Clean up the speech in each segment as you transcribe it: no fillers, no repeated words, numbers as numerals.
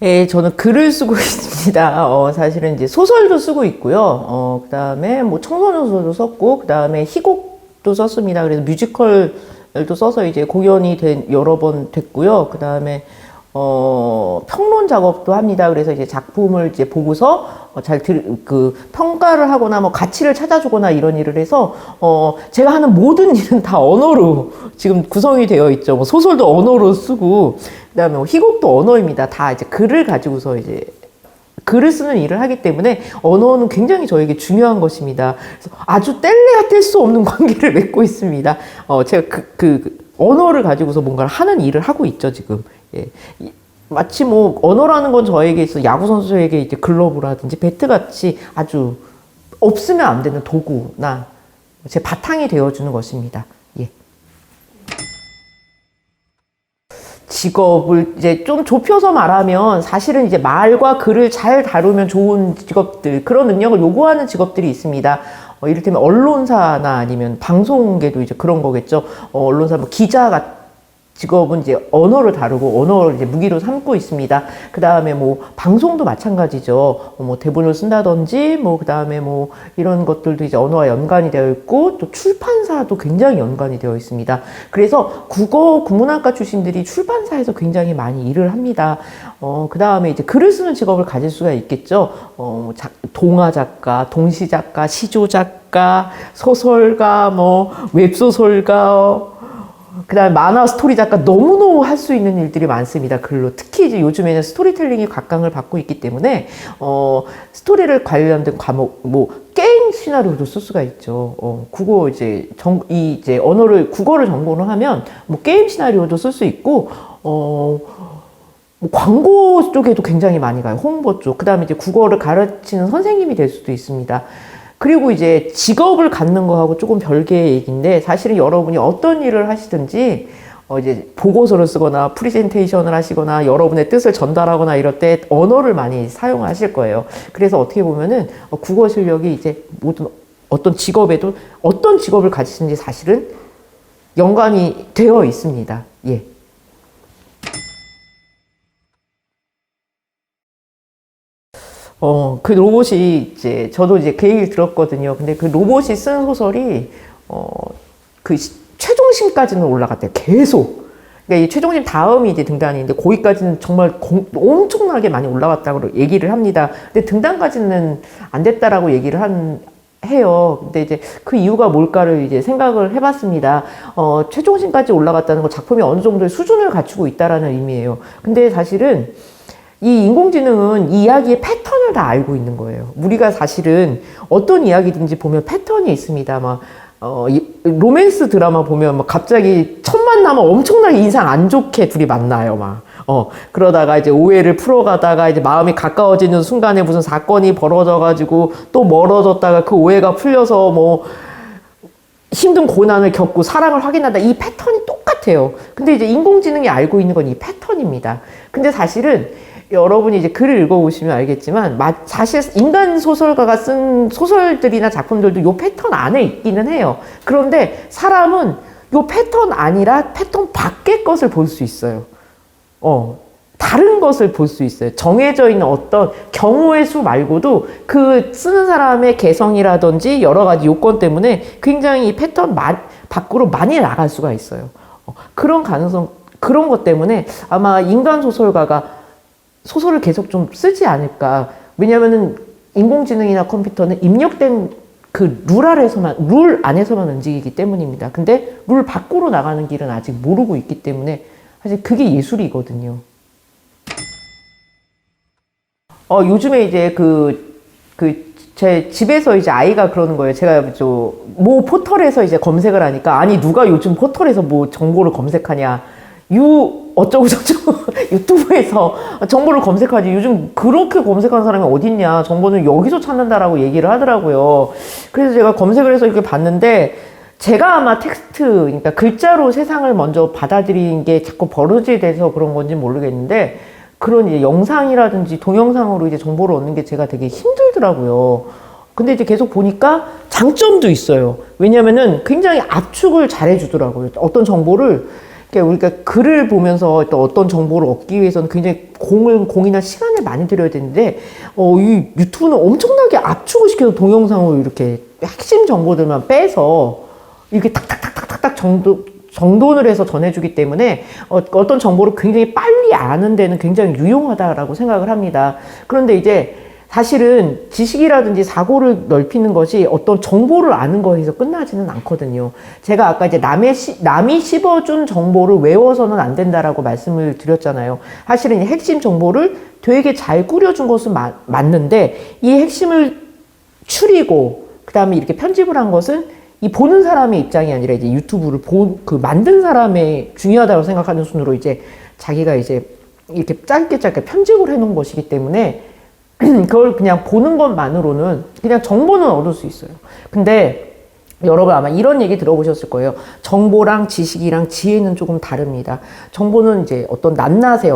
예, 저는 글을 쓰고 있습니다. 사실은 이제 소설도 쓰고 있고요. 그 다음에 뭐 청소년 소설도 썼고, 그 다음에 희곡도 썼습니다. 그래서 뮤지컬도 써서 이제 공연이 여러 번 됐고요. 그 다음에 평론 작업도 합니다. 그래서 이제 작품을 이제 보고서 평가를 하거나 뭐 가치를 찾아주거나 이런 일을 해서, 제가 하는 모든 일은 다 언어로 지금 구성이 되어 있죠. 뭐 소설도 언어로 쓰고, 그 다음에 뭐 희곡도 언어입니다. 다 이제 글을 가지고서 이제 글을 쓰는 일을 하기 때문에 언어는 굉장히 저에게 중요한 것입니다. 그래서 아주 뗄래야 뗄 수 없는 관계를 맺고 있습니다. 제가 언어를 가지고서 뭔가를 하는 일을 하고 있죠, 지금. 예. 마치 뭐, 언어라는 건 저에게 있어, 야구선수에게 이제 글러브라든지 배트같이 아주 없으면 안 되는 도구나 제 바탕이 되어주는 것입니다. 예. 직업을 이제 좀 좁혀서 말하면 사실은 이제 말과 글을 잘 다루면 좋은 직업들, 그런 능력을 요구하는 직업들이 있습니다. 이를테면 언론사나 아니면 방송계도 이제 그런 거겠죠. 언론사, 뭐 기자 직업은 이제 언어를 다루고 언어를 이제 무기로 삼고 있습니다. 그 다음에 뭐 방송도 마찬가지죠. 뭐 대본을 쓴다든지 뭐 그 다음에 뭐 이런 것들도 이제 언어와 연관이 되어 있고, 또 출판사도 굉장히 연관이 되어 있습니다. 그래서 국문학과 출신들이 출판사에서 굉장히 많이 일을 합니다. 그 다음에 이제 글을 쓰는 직업을 가질 수가 있겠죠. 동화 작가, 동시 작가, 시조 작가, 소설가, 뭐 웹소설가, 그 다음에 만화 스토리 작가, 너무너무 할 수 있는 일들이 많습니다. 글로. 특히 이제 요즘에는 스토리텔링이 각광을 받고 있기 때문에, 스토리를 관련된 과목, 뭐, 게임 시나리오도 쓸 수가 있죠. 국어를, 국어를 전공을 하면, 뭐, 게임 시나리오도 쓸 수 있고, 뭐 광고 쪽에도 굉장히 많이 가요. 홍보 쪽. 그 다음에 이제 국어를 가르치는 선생님이 될 수도 있습니다. 그리고 이제 직업을 갖는 거하고 조금 별개의 얘기인데, 사실은 여러분이 어떤 일을 하시든지, 이제 보고서를 쓰거나 프리젠테이션을 하시거나 여러분의 뜻을 전달하거나 이럴 때 언어를 많이 사용하실 거예요. 그래서 어떻게 보면은 국어 실력이 이제 모든 어떤 직업에도 어떤 직업을 가지시는지 사실은 연관이 되어 있습니다. 예. 그 로봇이 이제, 저도 이제 그 얘기를 들었거든요. 근데 그 로봇이 쓴 소설이, 최종심까지는 올라갔대요. 계속. 그러니까 이 최종심 다음이 이제 등단인데, 거기까지는 정말 엄청나게 많이 올라갔다고 얘기를 합니다. 근데 등단까지는 안 됐다라고 얘기를 해요. 근데 이제 그 이유가 뭘까를 이제 생각을 해봤습니다. 최종심까지 올라갔다는 건 작품이 어느 정도의 수준을 갖추고 있다라는 의미예요. 근데 사실은 이 인공지능은 이 이야기의 패턴을 다 알고 있는 거예요. 우리가 사실은 어떤 이야기든지 보면 패턴이 있습니다. 막, 로맨스 드라마 보면 막 갑자기 첫 만나면 엄청나게 인상 안 좋게 둘이 만나요. 막. 그러다가 이제 오해를 풀어가다가 이제 마음이 가까워지는 순간에 무슨 사건이 벌어져가지고 또 멀어졌다가 그 오해가 풀려서 뭐 힘든 고난을 겪고 사랑을 확인하다, 이 패턴이 똑같아요. 근데 이제 인공지능이 알고 있는 건 이 패턴입니다. 근데 사실은 여러분이 이제 글을 읽어보시면 알겠지만, 사실 인간 소설가가 쓴 소설들이나 작품들도 요 패턴 안에 있기는 해요. 그런데 사람은 요 패턴 아니라 패턴 밖의 것을 볼 수 있어요. 다른 것을 볼 수 있어요. 정해져 있는 어떤 경우의 수 말고도 그 쓰는 사람의 개성이라든지 여러 가지 요건 때문에 굉장히 이 패턴 밖으로 많이 나갈 수가 있어요. 그런 가능성, 그런 것 때문에 아마 인간 소설가가 소설을 계속 좀 쓰지 않을까. 왜냐면은 인공지능이나 컴퓨터는 입력된 그 룰 안에서만 움직이기 때문입니다. 근데 룰 밖으로 나가는 길은 아직 모르고 있기 때문에 사실 그게 예술이거든요. 요즘에 이제 제 집에서 이제 아이가 그러는 거예요. 제가 뭐 포털에서 이제 검색을 하니까, 아니 누가 요즘 포털에서 뭐 정보를 검색하냐. 어쩌고저쩌고 유튜브에서 정보를 검색하지. 요즘 그렇게 검색하는 사람이 어딨냐. 정보는 여기서 찾는다라고 얘기를 하더라고요. 그래서 제가 검색을 해서 이렇게 봤는데, 제가 아마 그러니까 글자로 세상을 먼저 받아들이는 게 자꾸 버릇이 돼서 그런 건지 모르겠는데, 그런 이제 영상이라든지 동영상으로 이제 정보를 얻는 게 제가 되게 힘들더라고요. 근데 이제 계속 보니까 장점도 있어요. 왜냐면은 굉장히 압축을 잘 해주더라고요. 어떤 정보를 그러니까 우리가 글을 보면서 또 어떤 정보를 얻기 위해서는 굉장히 공이나 시간을 많이 들여야 되는데, 이 유튜브는 엄청나게 압축을 시켜서 동영상으로 이렇게 핵심 정보들만 빼서 이렇게 탁탁탁탁탁탁 정돈을 해서 전해주기 때문에 어떤 정보를 굉장히 빨리 아는 데는 굉장히 유용하다라고 생각을 합니다. 그런데 이제 사실은 지식이라든지 사고를 넓히는 것이 어떤 정보를 아는 거에서 끝나지는 않거든요. 제가 아까 이제 남이 씹어준 정보를 외워서는 안 된다라고 말씀을 드렸잖아요. 사실은 이 핵심 정보를 되게 잘 꾸려준 것은 맞는데, 이 핵심을 추리고 그 다음에 이렇게 편집을 한 것은 이 보는 사람의 입장이 아니라 이제 유튜브를 그 만든 사람의 중요하다고 생각하는 순으로 이제 자기가 이제 이렇게 짧게 편집을 해놓은 것이기 때문에 그걸 그냥 보는 것만으로는 그냥 정보는 얻을 수 있어요. 근데 여러분 아마 이런 얘기 들어보셨을 거예요. 정보랑 지식이랑 지혜는 조금 다릅니다. 정보는 이제 어떤 낱낱의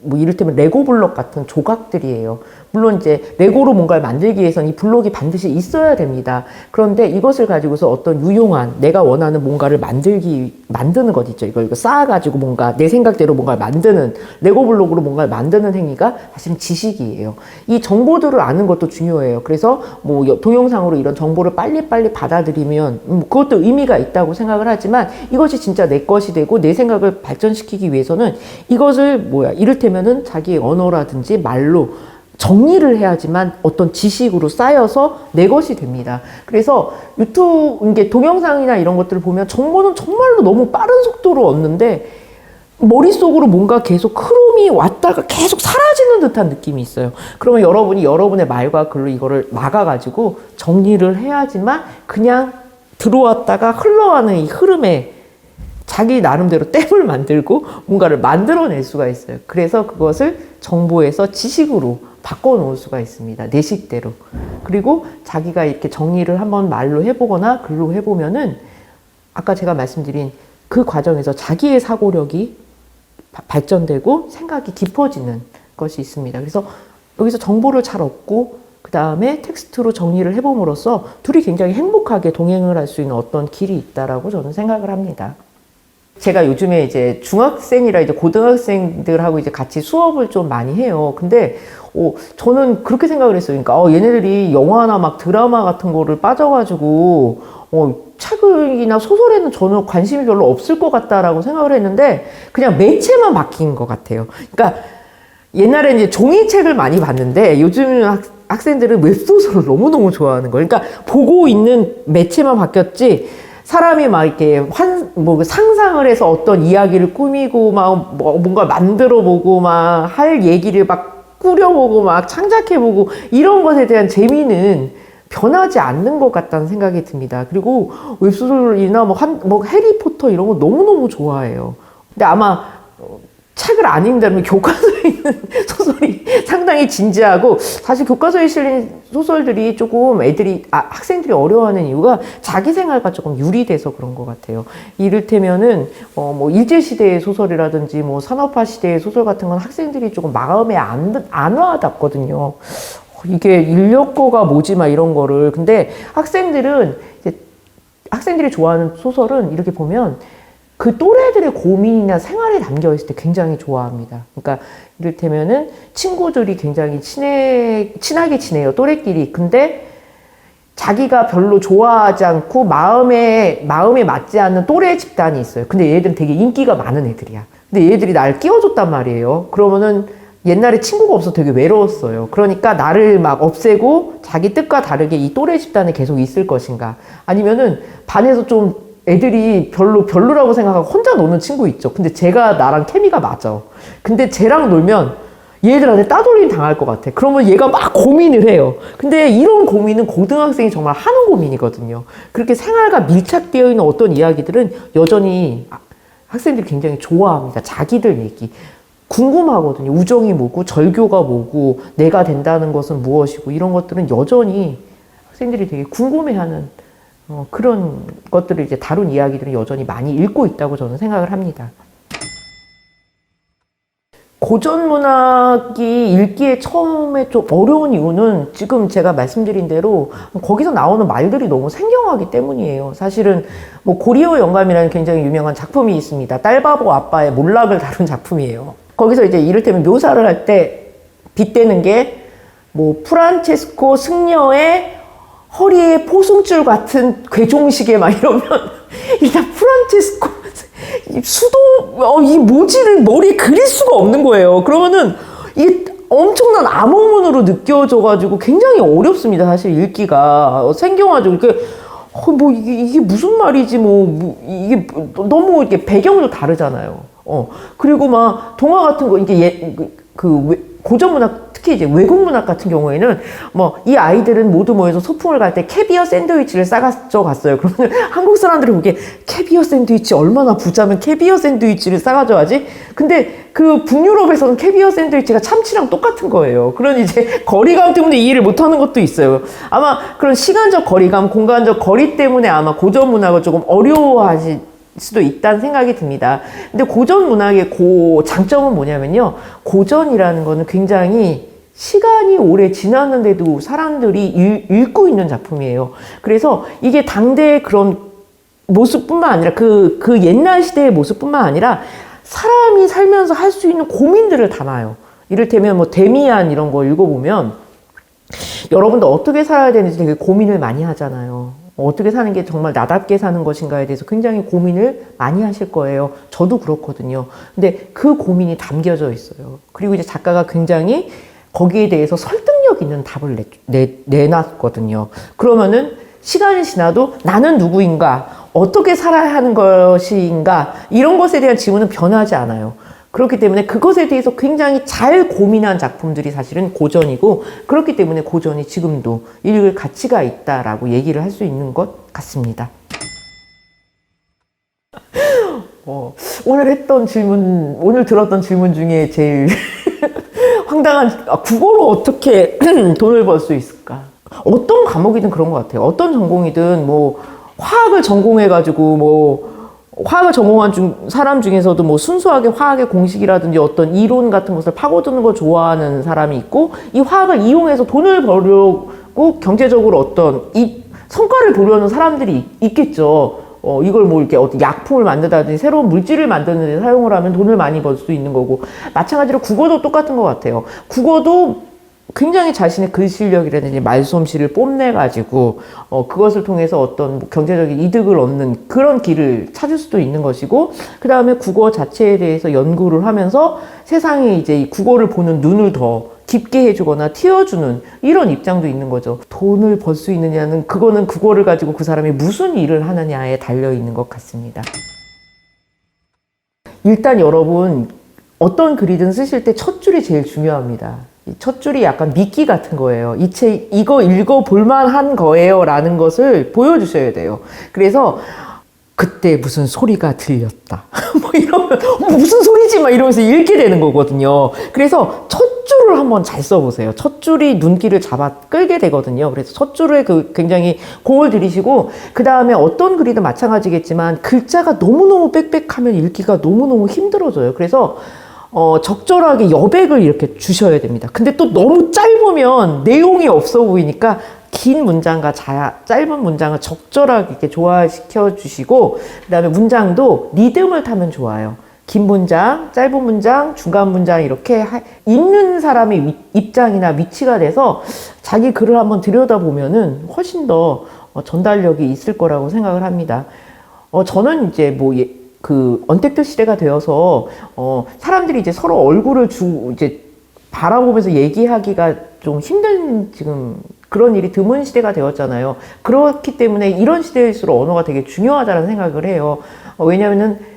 뭐 이를테면 레고 블록 같은 조각들이에요. 물론 이제 레고로 뭔가를 만들기 위해서는 이 블록이 반드시 있어야 됩니다. 그런데 이것을 가지고서 어떤 유용한 내가 원하는 뭔가를 만드는 것 있죠. 이거 쌓아가지고 뭔가 내 생각대로 뭔가를 만드는, 레고 블록으로 뭔가를 만드는 행위가 사실은 지식이에요. 이 정보들을 아는 것도 중요해요. 그래서 뭐 동영상으로 이런 정보를 빨리빨리 받아들이면 그것도 의미가 있다고 생각을 하지만, 이것이 진짜 내 것이 되고 내 생각을 발전시키기 위해서는 이것을 이를테면은 자기의 언어라든지 말로 정리를 해야지만 어떤 지식으로 쌓여서 내 것이 됩니다. 그래서 유튜브, 이게 동영상이나 이런 것들을 보면 정보는 정말로 너무 빠른 속도로 얻는데 머릿속으로 뭔가 계속 흐름이 왔다가 계속 사라지는 듯한 느낌이 있어요. 그러면 여러분이 여러분의 말과 글로 이거를 막아가지고 정리를 해야지만 그냥 들어왔다가 흘러가는 이 흐름에 자기 나름대로 댐을 만들고 뭔가를 만들어낼 수가 있어요. 그래서 그것을 정보에서 지식으로 바꿔놓을 수가 있습니다. 내 식대로. 그리고 자기가 이렇게 정리를 한번 말로 해보거나 글로 해보면은 아까 제가 말씀드린 그 과정에서 자기의 사고력이 발전되고 생각이 깊어지는 것이 있습니다. 그래서 여기서 정보를 잘 얻고 그 다음에 텍스트로 정리를 해봄으로써 둘이 굉장히 행복하게 동행을 할 수 있는 어떤 길이 있다라고 저는 생각을 합니다. 제가 요즘에 이제 중학생이라 이제 고등학생들하고 이제 같이 수업을 좀 많이 해요. 근데 저는 그렇게 생각을 했어요. 그러니까 얘네들이 영화나 막 드라마 같은 거를 빠져가지고 책이나 소설에는 전혀 관심이 별로 없을 것 같다라고 생각을 했는데 그냥 매체만 바뀐 것 같아요. 그러니까 옛날에 이제 종이책을 많이 봤는데 요즘 학생들은 웹소설을 너무너무 좋아하는 거예요. 그러니까 보고 있는 매체만 바뀌었지 사람이 막 이렇게 상상을 해서 어떤 이야기를 꾸미고 막 뭔가 만들어 보고 막 할 얘기를 막 꾸려보고 막 창작해보고 이런 것에 대한 재미는 변하지 않는 것 같다는 생각이 듭니다. 그리고 웹소설이나 뭐 해리포터 이런 거 너무너무 좋아해요. 근데 아마 책을 안 읽는다면 교과서에 있는 소설이 상당히 진지하고, 사실 교과서에 실린 소설들이 조금 학생들이 어려워하는 이유가 자기 생활과 조금 유리돼서 그런 것 같아요. 이를테면은 뭐 일제시대의 소설이라든지 뭐 산업화 시대의 소설 같은 건 학생들이 조금 마음에 안 와닿거든요. 이게 인력거가 뭐지 막 이런 거를. 근데 학생들이 좋아하는 소설은 이렇게 보면 그 또래들의 고민이나 생활에 담겨 있을 때 굉장히 좋아합니다. 그러니까 이를테면은 친구들이 굉장히 친하게 지내요, 또래끼리. 근데 자기가 별로 좋아하지 않고 마음에 맞지 않는 또래 집단이 있어요. 근데 얘들은 되게 인기가 많은 애들이야. 근데 얘들이 나를 끼워줬단 말이에요. 그러면은 옛날에 친구가 없어서 되게 외로웠어요. 그러니까 나를 막 없애고 자기 뜻과 다르게 이 또래 집단에 계속 있을 것인가. 아니면은 반에서 좀 애들이 별로라고 생각하고 혼자 노는 친구 있죠. 근데 쟤가 나랑 케미가 맞아. 근데 쟤랑 놀면 얘들한테 따돌림 당할 것 같아. 그러면 얘가 막 고민을 해요. 근데 이런 고민은 고등학생이 정말 하는 고민이거든요. 그렇게 생활과 밀착되어 있는 어떤 이야기들은 여전히 학생들이 굉장히 좋아합니다. 자기들 얘기. 궁금하거든요. 우정이 뭐고 절교가 뭐고 내가 된다는 것은 무엇이고 이런 것들은 여전히 학생들이 되게 궁금해하는 그런 것들을 이제 다룬 이야기들은 여전히 많이 읽고 있다고 저는 생각을 합니다. 고전 문학이 읽기에 처음에 좀 어려운 이유는 지금 제가 말씀드린 대로 거기서 나오는 말들이 너무 생경하기 때문이에요. 사실은 뭐 고리오 영감이라는 굉장히 유명한 작품이 있습니다. 딸바보 아빠의 몰락을 다룬 작품이에요. 거기서 이제 이를테면 묘사를 할 때 빗대는 게 뭐 프란체스코 승려의 허리에 포승줄 같은 괴종시계 막 이러면 일단 프란체스코 수도 이 모지를 머리에 그릴 수가 없는 거예요. 그러면은 이게 엄청난 암호문으로 느껴져가지고 굉장히 어렵습니다. 사실 읽기가 생경하죠. 이렇게 뭐 이게 무슨 말이지 이게 너무 이렇게 배경도 다르잖아요. 그리고 막 동화 같은 거 이게 고전 문학 특히 이제 외국 문학 같은 경우에는 뭐 이 아이들은 모두 모여서 소풍을 갈 때 캐비어 샌드위치를 싸가져 갔어요. 그러면 한국 사람들이 보기에 캐비어 샌드위치 얼마나 부자면 캐비어 샌드위치를 싸가져 가지? 근데 그 북유럽에서는 캐비어 샌드위치가 참치랑 똑같은 거예요. 그런 이제 거리감 때문에 이해를 못하는 것도 있어요. 아마 그런 시간적 거리감, 공간적 거리 때문에 아마 고전 문학을 조금 어려워하시 수도 있다는 생각이 듭니다. 근데 고전 문학의 장점은 뭐냐면요. 고전이라는 거는 굉장히 시간이 오래 지났는데도 사람들이 읽고 있는 작품이에요. 그래서 이게 당대의 그런 모습뿐만 아니라 그 옛날 시대의 모습뿐만 아니라 사람이 살면서 할 수 있는 고민들을 담아요. 이를테면 뭐 데미안 이런 거 읽어보면 여러분도 어떻게 살아야 되는지 되게 고민을 많이 하잖아요. 어떻게 사는 게 정말 나답게 사는 것인가에 대해서 굉장히 고민을 많이 하실 거예요. 저도 그렇거든요. 근데 그 고민이 담겨져 있어요. 그리고 이제 작가가 굉장히 거기에 대해서 설득력 있는 답을 내놨거든요. 그러면은 시간이 지나도 나는 누구인가, 어떻게 살아야 하는 것인가, 이런 것에 대한 질문은 변하지 않아요. 그렇기 때문에 그것에 대해서 굉장히 잘 고민한 작품들이 사실은 고전이고, 그렇기 때문에 고전이 지금도 읽을 가치가 있다라고 얘기를 할 수 있는 것 같습니다. 오늘 들었던 질문 중에 제일 황당한, 국어로 어떻게 돈을 벌 수 있을까? 어떤 과목이든 그런 것 같아요. 어떤 전공이든 뭐 화학을 전공해가지고 화학을 전공한 사람 중에서도 뭐 순수하게 화학의 공식이라든지 어떤 이론 같은 것을 파고드는 걸 좋아하는 사람이 있고, 이 화학을 이용해서 돈을 벌려고 경제적으로 어떤 성과를 보려는 사람들이 있겠죠. 이걸 뭐 이렇게 어떤 약품을 만든다든지 새로운 물질을 만드는 데 사용을 하면 돈을 많이 벌 수 있는 거고, 마찬가지로 국어도 똑같은 것 같아요. 국어도 굉장히 자신의 글 실력이라든지 말솜씨를 뽐내가지고 그것을 통해서 어떤 경제적인 이득을 얻는 그런 길을 찾을 수도 있는 것이고, 그 다음에 국어 자체에 대해서 연구를 하면서 세상에 이제 이 국어를 보는 눈을 더 깊게 해주거나 틔워주는 이런 입장도 있는 거죠. 돈을 벌 수 있느냐는 그거는 국어를 가지고 그 사람이 무슨 일을 하느냐에 달려있는 것 같습니다. 일단 여러분 어떤 글이든 쓰실 때 첫 줄이 제일 중요합니다. 첫 줄이 약간 미끼 같은 거예요. 이 책 이거 읽어볼 만한 거예요 라는 것을 보여주셔야 돼요. 그래서 그때 무슨 소리가 들렸다 뭐 이러면 무슨 소리지 막 이러면서 읽게 되는 거거든요. 그래서 첫 줄을 한번 잘 써보세요. 첫 줄이 눈길을 잡아 끌게 되거든요. 그래서 첫 줄에 굉장히 공을 들이시고, 그 다음에 어떤 글이든 마찬가지겠지만 글자가 너무너무 빽빽하면 읽기가 너무너무 힘들어져요. 그래서 적절하게 여백을 이렇게 주셔야 됩니다. 근데 또 너무 짧으면 내용이 없어 보이니까 긴 문장과 짧은 문장을 적절하게 이렇게 조화시켜 주시고, 그 다음에 문장도 리듬을 타면 좋아요. 긴 문장, 짧은 문장, 중간 문장 이렇게 읽는 사람의 입장이나 위치가 돼서 자기 글을 한번 들여다보면은 훨씬 더 전달력이 있을 거라고 생각을 합니다. 저는 이제 언택트 시대가 되어서 사람들이 이제 서로 얼굴을 이제 바라보면서 얘기하기가 좀 힘든 지금 그런 일이 드문 시대가 되었잖아요. 그렇기 때문에 이런 시대일수록 언어가 되게 중요하다는 생각을 해요. 왜냐면은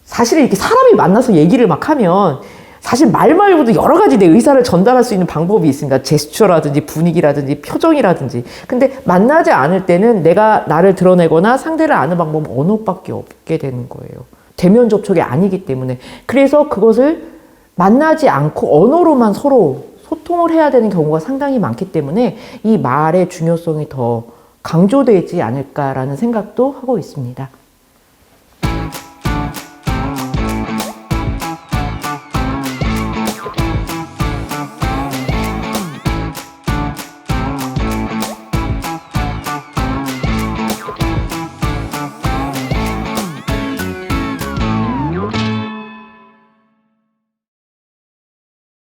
사실 이렇게 사람이 만나서 얘기를 막 하면 사실 말 말고도 여러 가지 내 의사를 전달할 수 있는 방법이 있습니다. 제스처라든지 분위기라든지 표정이라든지. 근데 만나지 않을 때는 내가 나를 드러내거나 상대를 아는 방법은 언어밖에 없게 되는 거예요. 대면 접촉이 아니기 때문에. 그래서 그것을 만나지 않고 언어로만 서로 소통을 해야 되는 경우가 상당히 많기 때문에 이 말의 중요성이 더 강조되지 않을까라는 생각도 하고 있습니다.